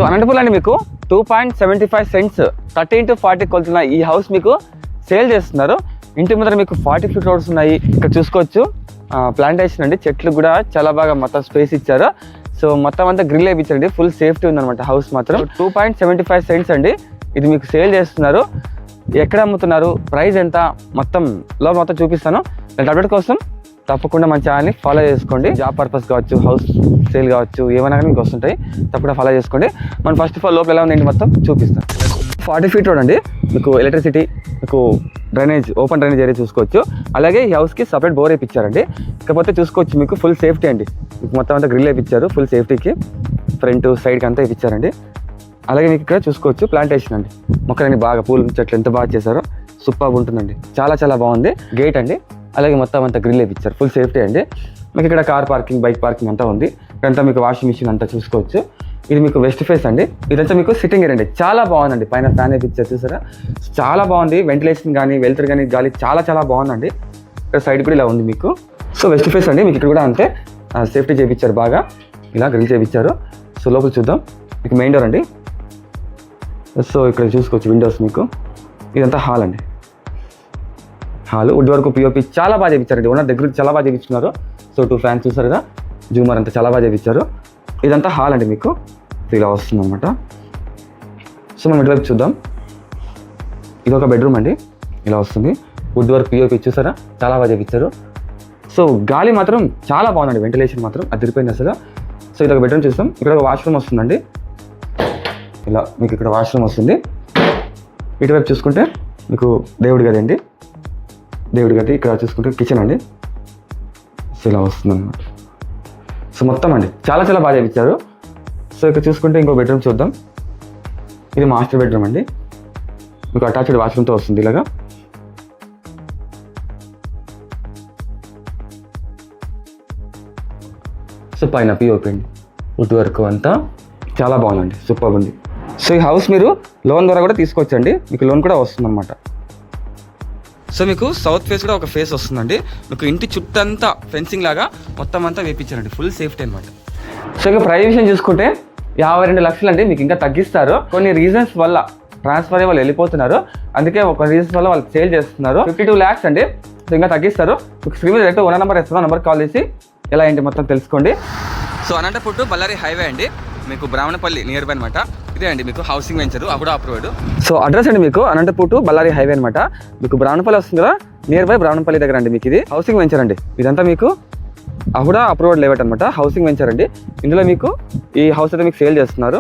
So Anantapur అండి మీకు 2.75 cents 13-40 కొలుతున్న ఈ హౌస్ మీకు సేల్ చేస్తున్నారు. ఇంటి ముందర మీకు 40 ఫీట్ రోడ్స్ ఉన్నాయి. ఇక్కడ చూసుకోవచ్చు ప్లాంటేషన్ అండి, చెట్లు కూడా చాలా బాగా మొత్తం స్పేస్ ఇచ్చారు. సో మొత్తం అంతా గ్రిల్ వేయించండి, ఫుల్ సేఫ్టీ ఉందన్నమాట. హౌస్ మాత్రం 2.75 సెంట్స్ అండి, ఇది మీకు సేల్ చేస్తున్నారు. ఎక్కడ అమ్ముతున్నారు, ప్రైస్ ఎంత, మొత్తం చూపిస్తాను. అప్డేట్ కోసం తప్పకుండా మన ఛానల్ని ఫాలో చేసుకోండి. జాబ్ పర్పస్ కావచ్చు, హౌస్ సేల్ కావచ్చు, ఏమైనా కానీ మీకు వస్తుంటాయి, తప్పకుండా ఫాలో చేసుకోండి. మనం ఫస్ట్ ఆఫ్ ఆల్ లోపల ఎలా ఉందండి మొత్తం చూపిస్తాను. 40 ఫీట్ రోడ్ అండి, మీకు ఎలక్ట్రిసిటీ, మీకు డ్రైనేజ్, ఓపెన్ డ్రైనేజ్ ఏరియా చూసుకోవచ్చు. అలాగే ఈ హౌస్కి సపరేట్ బోర్ వేయించారండి. ఇకపోతే చూసుకోవచ్చు మీకు ఫుల్ సేఫ్టీ అండి, మీకు మొత్తం అంతా గ్రిల్ వేయించారు. ఫుల్ సేఫ్టీకి ఫ్రంట్ సైడ్కి అంతా వేయించారండి. అలాగే మీకు ఇక్కడ చూసుకోవచ్చు ప్లాంటేషన్ అండి, మొక్కలన్నీ బాగా పూల చెట్లు ఎంత బాగా చేశారో సూపర్గా ఉంటుందండి. చాలా చాలా బాగుంది. గేట్ అండి, అలాగే మొత్తం అంతా గ్రిల్ వేయించారు. ఫుల్ సేఫ్టీ అండి. మీకు ఇక్కడ కార్ పార్కింగ్, బైక్ పార్కింగ్ అంతా ఉంది. ఇక్కడంతా మీకు వాషింగ్ మిషన్ అంతా చూసుకోవచ్చు. ఇది మీకు వెస్ట్ ఫేస్ అండి. ఇదంతా మీకు సిట్టింగ్ ఏరియా అండి, చాలా బాగుందండి. పైన ఫ్యాన్ వేయించారు చూసారా, చాలా బాగుంది. వెంటిలేషన్ కానీ, వెళ్తురు కానీ, గాలి చాలా చాలా బాగుందండి. ఇక్కడ సైడ్ కూడా ఇలా ఉంది మీకు. సో వెస్ట్ ఫేస్ అండి, మీకు ఇక్కడ కూడా అంతే సేఫ్టీ చేయించారు, బాగా ఇలా గ్రిల్ చేయించారు. సో లోపల చూద్దాం. మీకు మెయిన్ డోర్ అండి. సో ఇక్కడ చూసుకోవచ్చు విండోస్ మీకు. ఇదంతా హాల్ అండి, హాల్ వుడ్ వరకు పిఓపి చాలా బాగా చేయించారండి. ఓనర్ దగ్గర చాలా బాగా చేయించున్నారు. సో 2 ఫ్యాన్స్ చూసారు కదా, జూమర్ అంతా చాలా బాగా చేయించారు. ఇదంతా హాల్ అండి, మీకు ఇలా వస్తుంది అనమాట. సో మనం ఇటువైపు చూద్దాం. ఇది ఒక బెడ్రూమ్ అండి, ఇలా వస్తుంది. వుడ్ వర్క్ పిఓపి చూసారా, చాలా బాగా చేయించారు. సో గాలి మాత్రం చాలా బాగుందండి, వెంటిలేషన్ మాత్రం అదిరిపోయింది అసలు. సో ఇది ఒక బెడ్రూమ్ చూస్తాం. ఇక్కడ ఒక వాష్రూమ్ వస్తుందండి, ఇలా మీకు ఇక్కడ వాష్రూమ్ వస్తుంది. ఇటువైపు చూసుకుంటే మీకు దేవుడి గది అండి, దేవుడి గది. ఇక్కడ చూసుకుంటే కిచెన్ అండి. సో ఇలా వస్తుంది అన్నమాట. సో మొత్తం అండి చాలా చాలా బాగా చేయించారు. సో ఇక్కడ చూసుకుంటే ఇంకో బెడ్రూమ్ చూద్దాం. ఇది మాస్టర్ బెడ్రూమ్ అండి, మీకు అటాచ్డ్ వాష్రూమ్తో వస్తుంది ఇలాగా. సో పైన పిఓపి అండి, వుడ్ వర్క్ అంతా చాలా బాగుందండి, సూపర్ ఉంది. సో ఈ హౌస్ మీరు లోన్ ద్వారా కూడా తీసుకోవచ్చండి, మీకు లోన్ కూడా వస్తుంది అనమాట. సో మీకు సౌత్ ఫేస్ కూడా ఒక ఫేస్ వస్తుందండి. మీకు ఇంటి చుట్టంతా ఫెన్సింగ్ లాగా మొత్తం అంతా వేయించారండి, ఫుల్ సేఫ్టీ అనమాట. సో ఇక ప్రైస్ విషయం చూసుకుంటే 52 లక్షలు అండి, మీకు ఇంకా తగ్గిస్తారు. కొన్ని రీజన్స్ వల్ల ట్రాన్స్ఫర్ అయ్యి వాళ్ళు వెళ్ళిపోతున్నారు, అందుకే ఒక రీజన్స్ వల్ల వాళ్ళు సేల్ చేస్తున్నారు. 52 lakhs అండి, సో ఇంకా తగ్గిస్తారు. మీకు స్క్రీన్ మీద డైరెక్ట్ ఓనర్ నెంబర్ ఇస్తున్నా, నెంబర్ కాల్ చేసి ఎలా ఏంటి మొత్తం తెలుసుకోండి. So Anantapur to Bellary highway అండి, మీకు బ్రాహ్మణపల్లి నియర్ బై అనమాట. ఇదే అండి మీకు హౌసింగ్ వెంచర్, అప్పుడు అప్రూవ్డ్. సో అడ్రస్ అండి మీకు అనంతపూర్ టు బళ్ళారి హైవే అనమాట. మీకు బ్రాహ్మణపల్లి వస్తుంది కదా, నియర్ బై బ్రాహ్మణపల్లి దగ్గర అండి మీకు ఇది హౌసింగ్ వెంచర్ అండి. ఇదంతా మీకు అహుడా అప్రూవ్డ్ లేవట్ అనమాట, హౌసింగ్ వెంచర్ అండి. ఇందులో మీకు ఈ హౌస్ అయితే మీకు సేల్ చేస్తున్నారు.